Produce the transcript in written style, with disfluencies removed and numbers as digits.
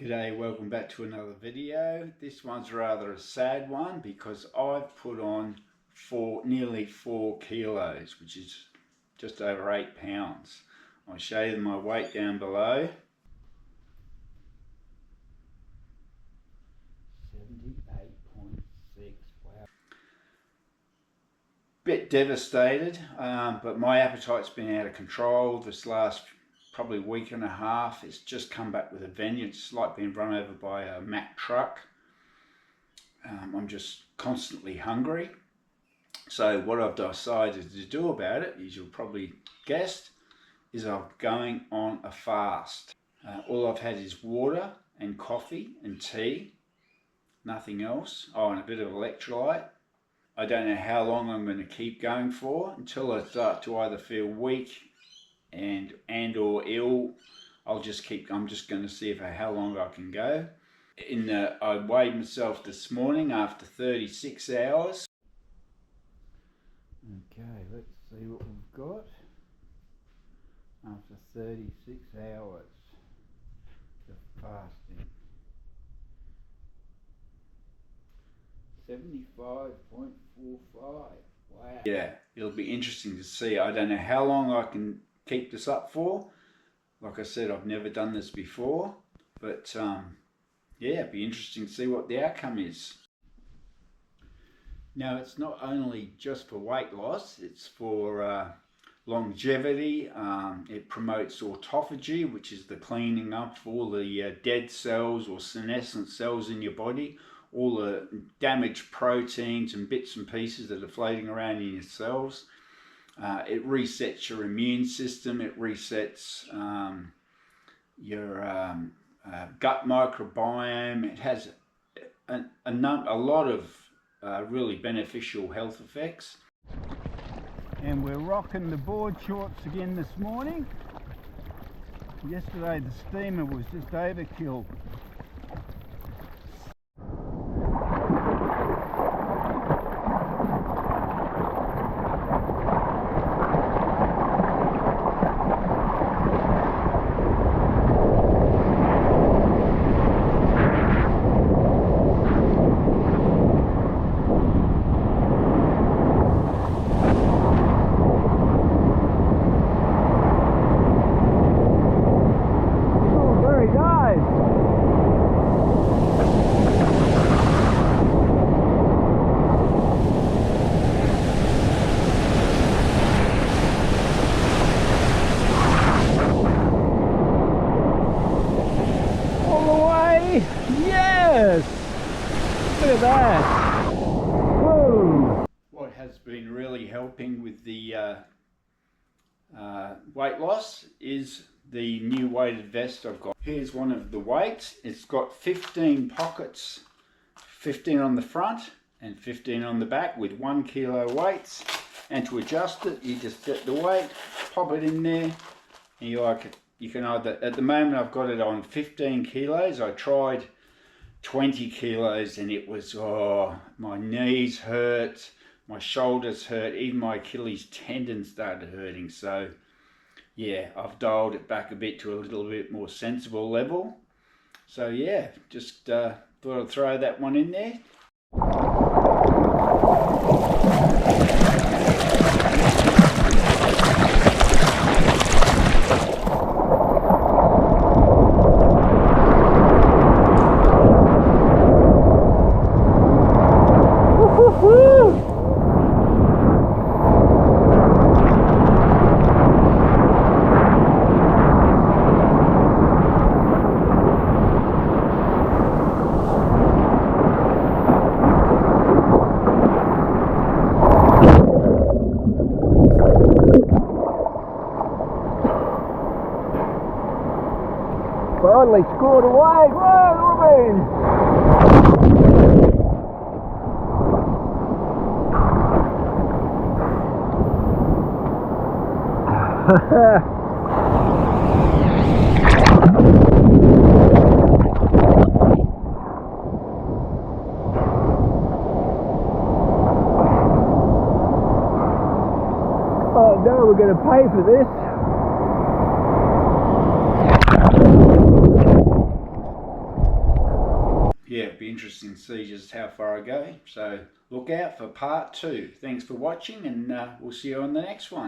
G'day, welcome back to another video. This one's rather a sad one because I've put on nearly 4 kilos, which is just over 8 pounds. I'll show you my weight down below. 78.6, wow. Bit devastated, but my appetite's been out of control this last probably week and a half. It's just come back with a vengeance. It's like being run over by a Mack truck. I'm just constantly hungry. So what I've decided to do about it, as you'll probably guessed, is I'm going on a fast. All I've had is water and coffee and tea, nothing else. Oh, and a bit of electrolyte. I don't know how long I'm going to keep going for until I start to either feel weak and or ill. I'm just going to see how long I can go. I weighed myself this morning after 36 hours. Okay, let's see what we've got after 36 hours of fasting. 75.45. Wow. Yeah, it'll be interesting to see. I don't know how long I can keep this up for. Like I said, I've never done this before, but yeah, it'd be interesting to see what the outcome is. Now, it's not only just for weight loss, it's for longevity. It promotes autophagy, which is the cleaning up of all the dead cells or senescent cells in your body, all the damaged proteins and bits and pieces that are floating around in your cells. It resets your immune system. It resets your gut microbiome. It has a lot of really beneficial health effects. And we're rocking the board shorts again this morning. Yesterday the steamer was just overkill. Yes! Look at that! Whoa! What has been really helping with the weight loss is the new weighted vest I've got. Here's one of the weights. It's got 15 pockets, 15 on the front and 15 on the back with 1 kilo weights. And to adjust it, you just get the weight, pop it in there, and you can either, at the moment I've got it on 15 kilos. I tried 20 kilos and it was, oh, my knees hurt, my shoulders hurt, even my Achilles tendon started hurting. So yeah, I've dialed it back a bit to a little bit more sensible level. So yeah, just thought I'd throw that one in there. Finally scored away! Whoa, Oh no, we're going to pay for this. yeah, it'd be interesting to see just how far I go. So look out for part 2. Thanks for watching, and we'll see you on the next one.